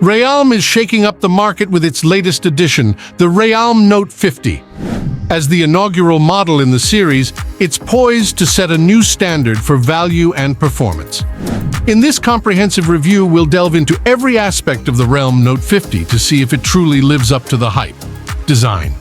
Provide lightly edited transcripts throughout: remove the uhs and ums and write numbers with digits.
Realme is shaking up the market with its latest edition, the Realme Note 50. As the inaugural model in the series, it's poised to set a new standard for value and performance. In this comprehensive review, we'll delve into every aspect of the Realme Note 50 to see if it truly lives up to the hype. Design.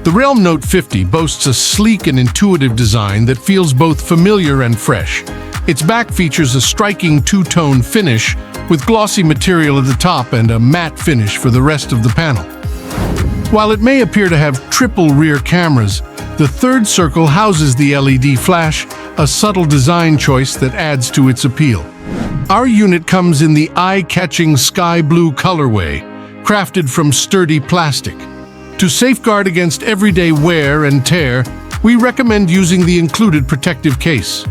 The Realme Note 50 boasts a sleek and intuitive design that feels both familiar and fresh. Its back features a striking two-tone finish with glossy material at the top and a matte finish for the rest of the panel. While it may appear to have triple rear cameras, the third circle houses the LED flash, a subtle design choice that adds to its appeal. Our unit comes in the eye-catching sky blue colorway, crafted from sturdy plastic. To safeguard against everyday wear and tear, we recommend using the included protective case.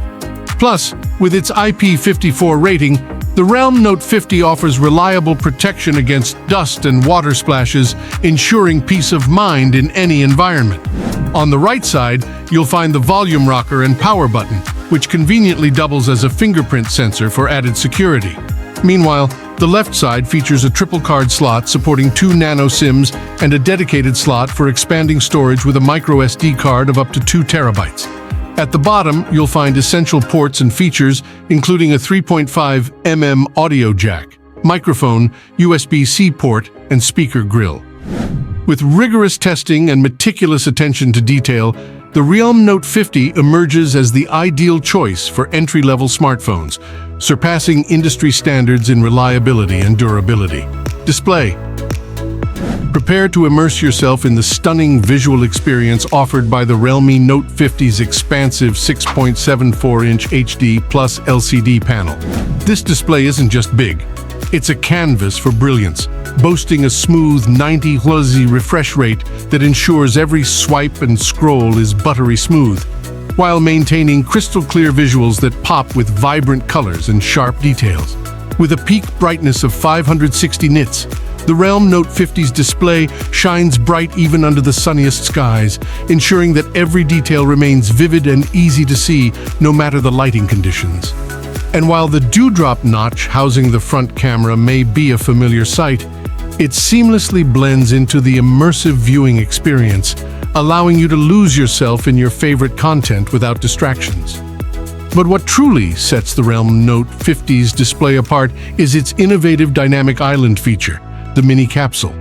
Plus, with its IP54 rating, the Realme Note 50 offers reliable protection against dust and water splashes, ensuring peace of mind in any environment. On the right side, you'll find the volume rocker and power button, which conveniently doubles as a fingerprint sensor for added security. Meanwhile, the left side features a triple card slot supporting 2 nano SIMs and a dedicated slot for expanding storage with a micro SD card of up to 2 terabytes. At the bottom, you'll find essential ports and features, including a 3.5mm audio jack, microphone, USB-C port, and speaker grille. With rigorous testing and meticulous attention to detail, the Realme Note 50 emerges as the ideal choice for entry-level smartphones, surpassing industry standards in reliability and durability. Display. Prepare to immerse yourself in the stunning visual experience offered by the Realme Note 50's expansive 6.74-inch HD Plus LCD panel. This display isn't just big, it's a canvas for brilliance, boasting a smooth 90 Hz refresh rate that ensures every swipe and scroll is buttery smooth, while maintaining crystal-clear visuals that pop with vibrant colors and sharp details. With a peak brightness of 560 nits, the Realme Note 50's display shines bright even under the sunniest skies, ensuring that every detail remains vivid and easy to see, no matter the lighting conditions. And while the dewdrop notch housing the front camera may be a familiar sight, it seamlessly blends into the immersive viewing experience, allowing you to lose yourself in your favorite content without distractions. But what truly sets the Realme Note 50's display apart is its innovative dynamic island feature, the mini capsule.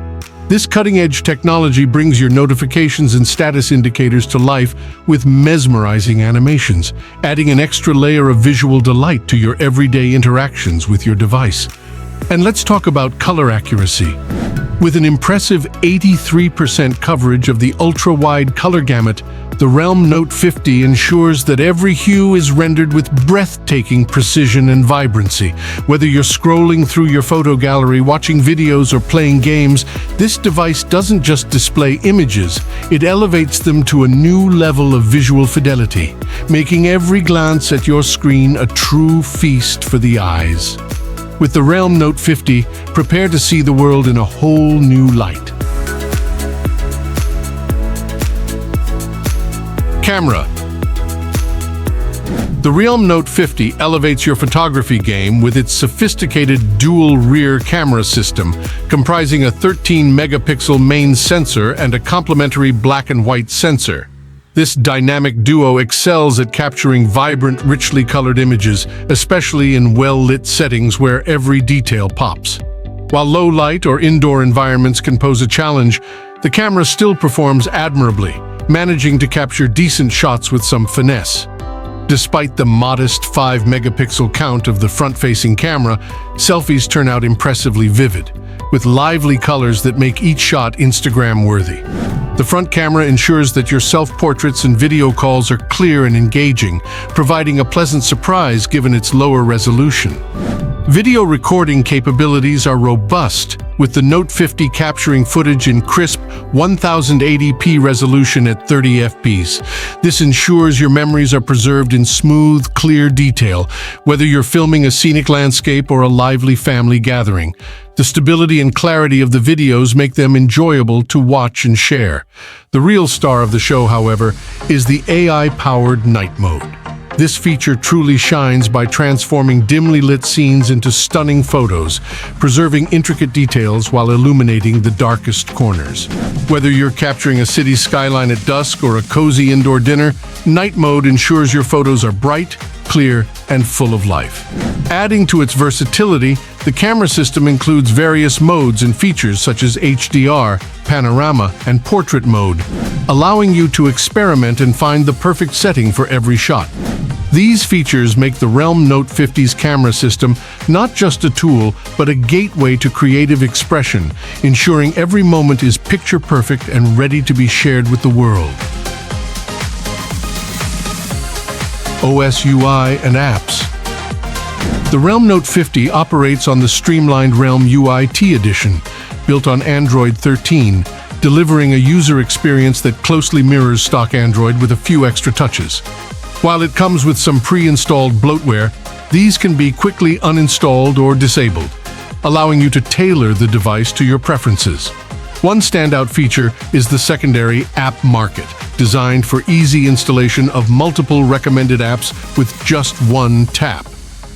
This cutting-edge technology brings your notifications and status indicators to life with mesmerizing animations, adding an extra layer of visual delight to your everyday interactions with your device. And let's talk about color accuracy. With an impressive 83% coverage of the ultra-wide color gamut, the Realme Note 50 ensures that every hue is rendered with breathtaking precision and vibrancy. Whether you're scrolling through your photo gallery, watching videos, or playing games, this device doesn't just display images, it elevates them to a new level of visual fidelity, making every glance at your screen a true feast for the eyes. With the Realme Note 50, prepare to see the world in a whole new light. Camera. The Realme Note 50 elevates your photography game with its sophisticated dual rear camera system, comprising a 13-megapixel main sensor and a complementary black and white sensor. This dynamic duo excels at capturing vibrant, richly colored images, especially in well-lit settings where every detail pops. While low light or indoor environments can pose a challenge, the camera still performs admirably, managing to capture decent shots with some finesse. Despite the modest 5-megapixel count of the front-facing camera, selfies turn out impressively vivid, with lively colors that make each shot Instagram-worthy. The front camera ensures that your self-portraits and video calls are clear and engaging, providing a pleasant surprise given its lower resolution. Video recording capabilities are robust, with the Note 50 capturing footage in crisp 1080p resolution at 30 fps. This ensures your memories are preserved in smooth, clear detail, whether you're filming a scenic landscape or a lively family gathering. The stability and clarity of the videos make them enjoyable to watch and share. The real star of the show, however, is the AI-powered night mode. This feature truly shines by transforming dimly lit scenes into stunning photos, preserving intricate details while illuminating the darkest corners. Whether you're capturing a city skyline at dusk or a cozy indoor dinner, night mode ensures your photos are bright, clear, and full of life. Adding to its versatility, the camera system includes various modes and features such as HDR, panorama, and portrait mode, allowing you to experiment and find the perfect setting for every shot. These features make the Realme Note 50's camera system not just a tool, but a gateway to creative expression, ensuring every moment is picture-perfect and ready to be shared with the world. OS UI and apps. The Realme Note 50 operates on the streamlined Realme UI T Edition, built on Android 13, delivering a user experience that closely mirrors stock Android with a few extra touches. While it comes with some pre-installed bloatware, these can be quickly uninstalled or disabled, allowing you to tailor the device to your preferences. One standout feature is the secondary App Market, designed for easy installation of multiple recommended apps with just one tap.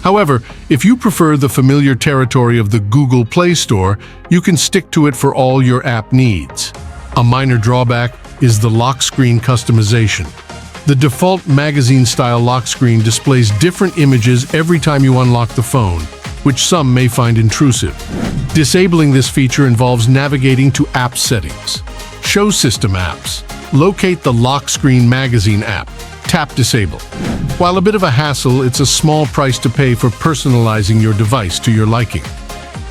However, if you prefer the familiar territory of the Google Play Store, you can stick to it for all your app needs. A minor drawback is the lock screen customization. The default magazine-style lock screen displays different images every time you unlock the phone, which some may find intrusive. Disabling this feature involves navigating to App Settings. Show System Apps. Locate the Lock Screen Magazine app. Tap Disable. While a bit of a hassle, it's a small price to pay for personalizing your device to your liking.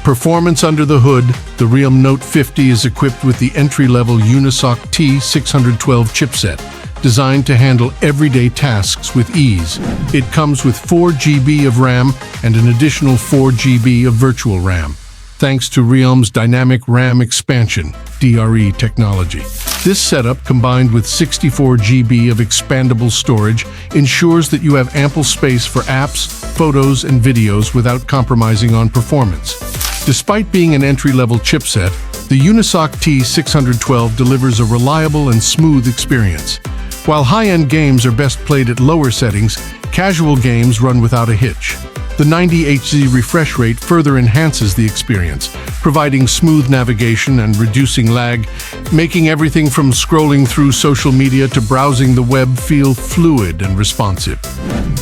Performance under the hood, the Realme Note 50 is equipped with the entry-level Unisoc T612 chipset, designed to handle everyday tasks with ease. It comes with 4 GB of RAM and an additional 4 GB of virtual RAM, thanks to Realme's Dynamic RAM Expansion (DRE) technology. This setup, combined with 64 GB of expandable storage, ensures that you have ample space for apps, photos, and videos without compromising on performance. Despite being an entry-level chipset, the Unisoc T612 delivers a reliable and smooth experience. While high-end games are best played at lower settings, casual games run without a hitch. The 90 Hz refresh rate further enhances the experience, providing smooth navigation and reducing lag, making everything from scrolling through social media to browsing the web feel fluid and responsive.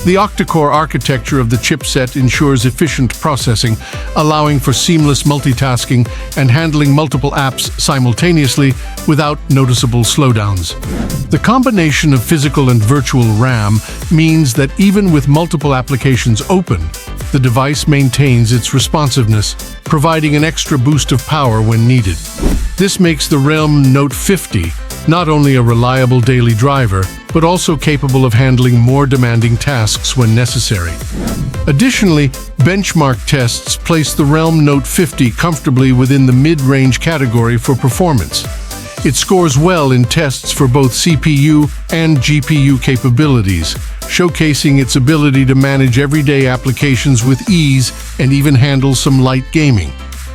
The octa-core architecture of the chipset ensures efficient processing, allowing for seamless multitasking and handling multiple apps simultaneously without noticeable slowdowns. The combination of physical and virtual RAM means that even with multiple applications open, the device maintains its responsiveness, providing an extra boost of power when needed. This makes the Realme Note 50 not only a reliable daily driver, but also capable of handling more demanding tasks when necessary. Additionally, benchmark tests place the Realme Note 50 comfortably within the mid-range category for performance. It scores well in tests for both CPU and GPU capabilities, showcasing its ability to manage everyday applications with ease and even handle some light gaming.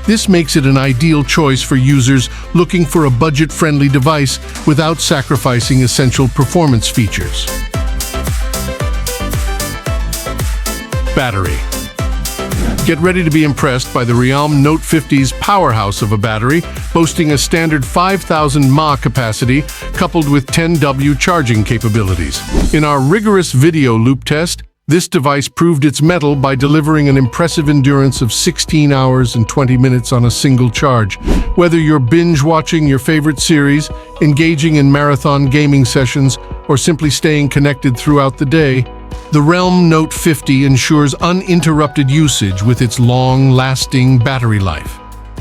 This makes it an ideal choice for users looking for a budget-friendly device without sacrificing essential performance features. Battery. Get ready to be impressed by the Realme Note 50's powerhouse of a battery, boasting a standard 5,000 mAh capacity coupled with 10W charging capabilities. In our rigorous video loop test, this device proved its mettle by delivering an impressive endurance of 16 hours and 20 minutes on a single charge. Whether you're binge-watching your favorite series, engaging in marathon gaming sessions, or simply staying connected throughout the day, the Realme Note 50 ensures uninterrupted usage with its long-lasting battery life.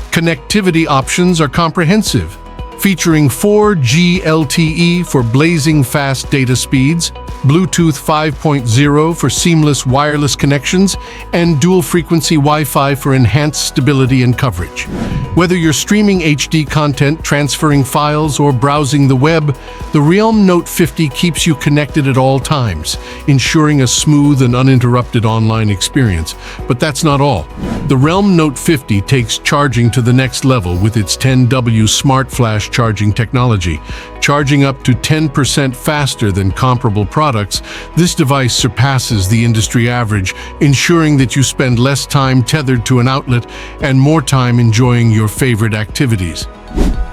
Connectivity options are comprehensive, featuring 4G LTE for blazing fast data speeds, Bluetooth 5.0 for seamless wireless connections, and dual-frequency Wi-Fi for enhanced stability and coverage. Whether you're streaming HD content, transferring files, or browsing the web, the Realme Note 50 keeps you connected at all times, ensuring a smooth and uninterrupted online experience. But that's not all. The Realme Note 50 takes charging to the next level with its 10W Smart Flash charging technology. Charging up to 10% faster than comparable products, this device surpasses the industry average, ensuring that you spend less time tethered to an outlet and more time enjoying your favorite activities.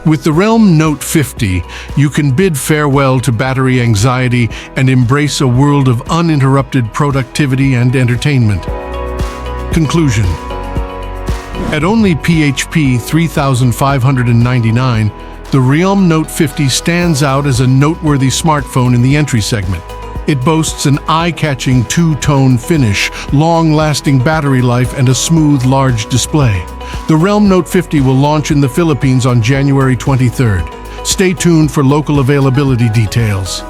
With the Realme Note 50, you can bid farewell to battery anxiety and embrace a world of uninterrupted productivity and entertainment. Conclusion. At only PHP 3,599, the Realme Note 50 stands out as a noteworthy smartphone in the entry segment. It boasts an eye-catching two-tone finish, long-lasting battery life, and a smooth, large display. The Realme Note 50 will launch in the Philippines on January 23rd. Stay tuned for local availability details.